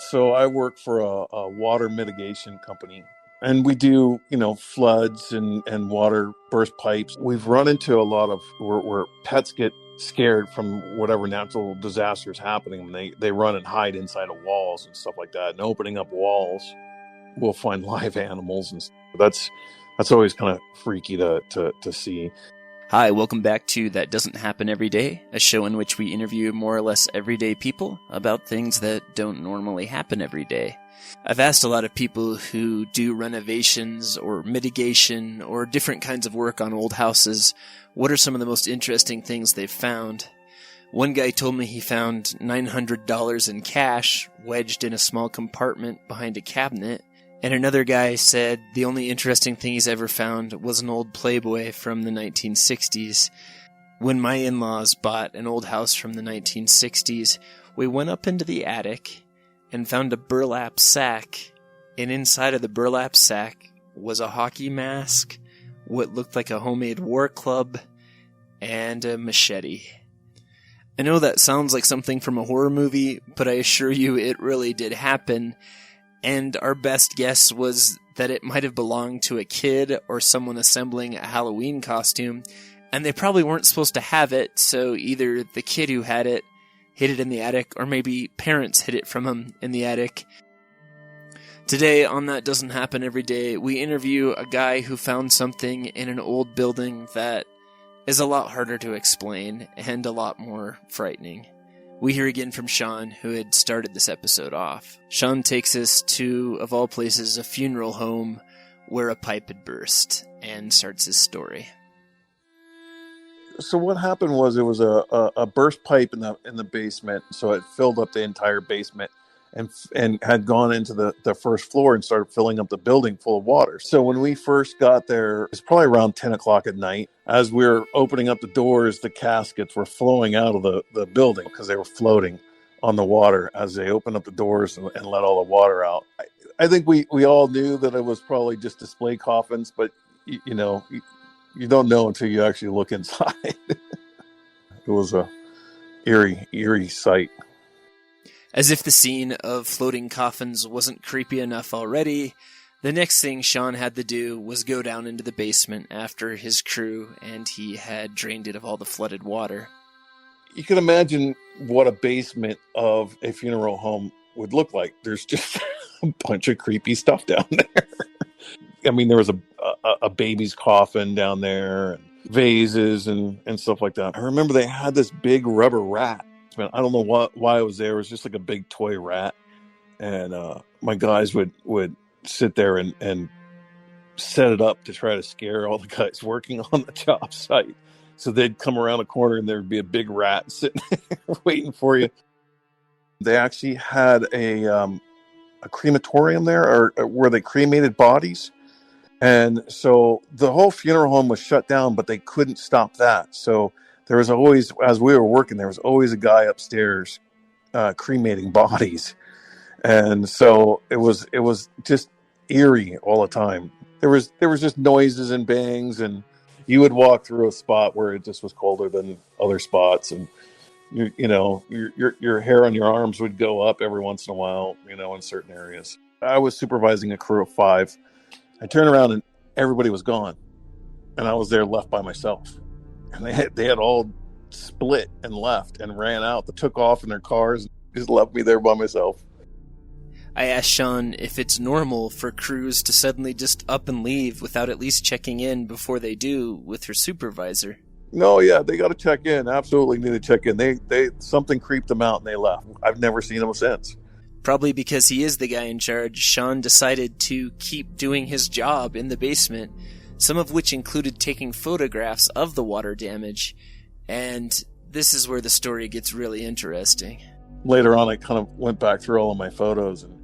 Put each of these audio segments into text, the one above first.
So I work for a water mitigation company, and we do, floods and water burst pipes. We've run into a lot of where pets get scared from whatever natural disaster is happening, and they run and hide inside of walls and stuff like that. And opening up walls, we'll find live animals, and that's always kind of freaky to see. Hi, welcome back to That Doesn't Happen Every Day, a show in which we interview more or less everyday people about things that don't normally happen every day. I've asked a lot of people who do renovations or mitigation or different kinds of work on old houses, what are some of the most interesting things they've found. One guy told me he found $900 in cash wedged in a small compartment behind a cabinet. And another guy said the only interesting thing he's ever found was an old Playboy from the 1960s. When my in-laws bought an old house from the 1960s, we went up into the attic and found a burlap sack. And inside of the burlap sack was a hockey mask, what looked like a homemade war club, and a machete. I know that sounds like something from a horror movie, but I assure you it really did happen. And our best guess was that it might have belonged to a kid or someone assembling a Halloween costume, and they probably weren't supposed to have it, so either the kid who had it hid it in the attic, or maybe parents hid it from him in the attic. Today, on That Doesn't Happen Every Day, we interview a guy who found something in an old building that is a lot harder to explain and a lot more frightening. We hear again from Sean, who had started this episode off. Sean takes us to, of all places, a funeral home where a pipe had burst, and starts his story. So what happened was it was a burst pipe in the basement, so it filled up the entire basement and had gone into the first floor and started filling up the building full of water. So when we first got there, it was probably around 10 o'clock at night. As we were opening up the doors, the caskets were flowing out of the building because they were floating on the water as they opened up the doors and let all the water out. I think we all knew that it was probably just display coffins, but you don't know until you actually look inside. It was a eerie sight. As if the scene of floating coffins wasn't creepy enough already, the next thing Sean had to do was go down into the basement after his crew and he had drained it of all the flooded water. You can imagine what a basement of a funeral home would look like. There's just a bunch of creepy stuff down there. I mean, there was a baby's coffin down there, and vases and stuff like that. I remember they had this big rubber rat. I don't know why it was there. It was just like a big toy rat. And my guys would sit there and set it up to try to scare all the guys working on the job site. So they'd come around a corner and there'd be a big rat sitting there waiting for you. They actually had a crematorium there, or where they cremated bodies. And so the whole funeral home was shut down, but they couldn't stop that. So there was always, as we were working, there was always a guy upstairs cremating bodies. And so it was just eerie all the time. There was just noises and bangs, and you would walk through a spot where it just was colder than other spots, and your hair on your arms would go up every once in a while, in certain areas. I was supervising a crew of 5. I turned around and everybody was gone, and I was there left by myself. And they had all split and left and ran out. They took off in their cars and just left me there by myself. I asked Sean if it's normal for crews to suddenly just up and leave without at least checking in before they do with her supervisor. No, yeah, they got to check in. Absolutely need to check in. They something creeped them out and they left. I've never seen them since. Probably because he is the guy in charge, Sean decided to keep doing his job in the basement, some of which included taking photographs of the water damage. And this is where the story gets really interesting. Later on, I kind of went back through all of my photos, and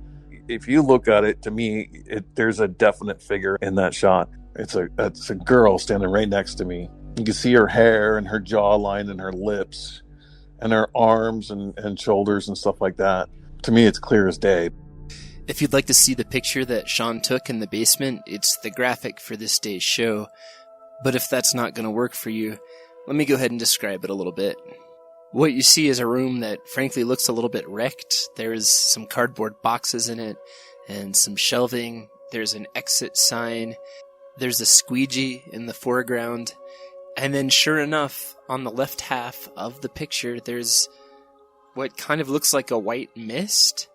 if you look at it, to me, there's a definite figure in that shot. It's a girl standing right next to me. You can see her hair and her jawline and her lips and her arms and shoulders and stuff like that. To me, it's clear as day. If you'd like to see the picture that Sean took in the basement, it's the graphic for this day's show. But if that's not going to work for you, let me go ahead and describe it a little bit. What you see is a room that frankly looks a little bit wrecked. There's some cardboard boxes in it and some shelving. There's an exit sign. There's a squeegee in the foreground. And then sure enough, on the left half of the picture, there's what kind of looks like a white mist.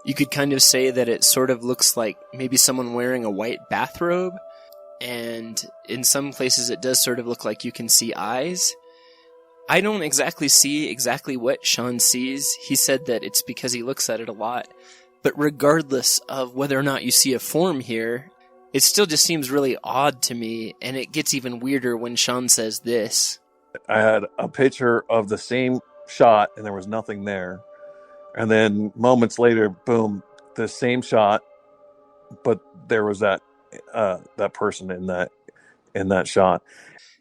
You could kind of say that it sort of looks like maybe someone wearing a white bathrobe. And in some places it does sort of look like you can see eyes. I don't exactly see exactly what Sean sees. He said that it's because he looks at it a lot. But regardless of whether or not you see a form here, it still just seems really odd to me, and it gets even weirder when Sean says this. I had a picture of the same shot, and there was nothing there. And then moments later, boom, the same shot, but there was that person in that shot.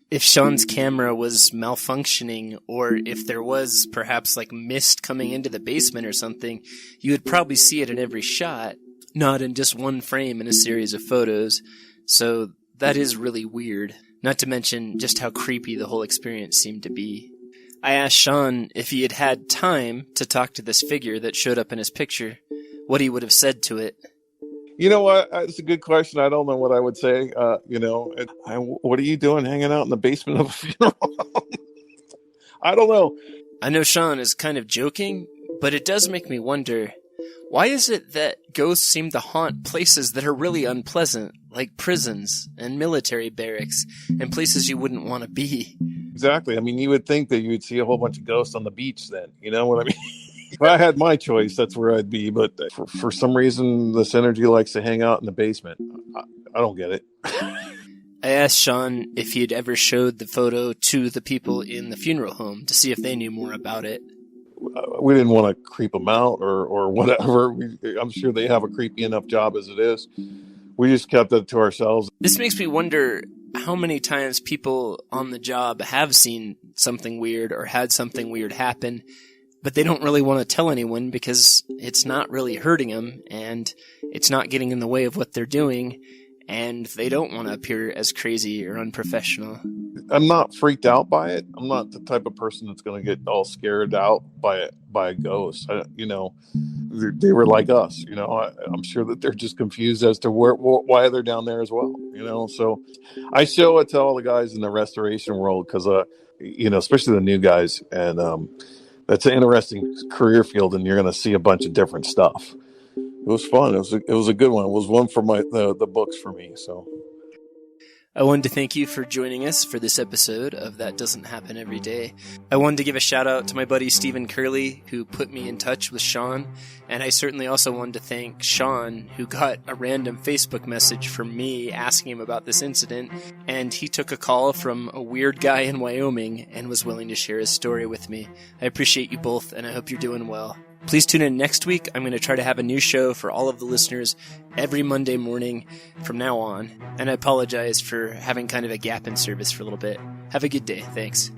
If Sean's camera was malfunctioning, or if there was perhaps like mist coming into the basement or something, you would probably see it in every shot, not in just one frame in a series of photos. So that is really weird, not to mention just how creepy the whole experience seemed to be. I asked Sean if he had had time to talk to this figure that showed up in his picture, what he would have said to it. You know what? It's a good question. I don't know what I would say. What are you doing hanging out in the basement of a funeral home? I don't know. I know Sean is kind of joking, but it does make me wonder, why is it that ghosts seem to haunt places that are really unpleasant, like prisons and military barracks and places you wouldn't want to be? Exactly. I mean, you would think that you would see a whole bunch of ghosts on the beach then. You know what I mean? If I had my choice, that's where I'd be. But for some reason, this energy likes to hang out in the basement. I don't get it. I asked Sean if he had ever showed the photo to the people in the funeral home to see if they knew more about it. We didn't want to creep them out or whatever. I'm sure they have a creepy enough job as it is. We just kept it to ourselves. This makes me wonder how many times people on the job have seen something weird or had something weird happen, but they don't really want to tell anyone because it's not really hurting them and it's not getting in the way of what they're doing, and they don't want to appear as crazy or unprofessional. I'm not freaked out by it. I'm not the type of person that's going to get all scared out by a ghost. They were like us. I'm sure that they're just confused as to why they're down there as well. So I show it to all the guys in the restoration world because, especially the new guys, and that's an interesting career field, and you're going to see a bunch of different stuff. It was fun. It was a good one. It was one for the books for me. So I wanted to thank you for joining us for this episode of That Doesn't Happen Every Day. I wanted to give a shout out to my buddy Stephen Curley, who put me in touch with Sean, and I certainly also wanted to thank Sean, who got a random Facebook message from me asking him about this incident, and he took a call from a weird guy in Wyoming and was willing to share his story with me. I appreciate you both, and I hope you're doing well. Please tune in next week. I'm going to try to have a new show for all of the listeners every Monday morning from now on. And I apologize for having kind of a gap in service for a little bit. Have a good day. Thanks.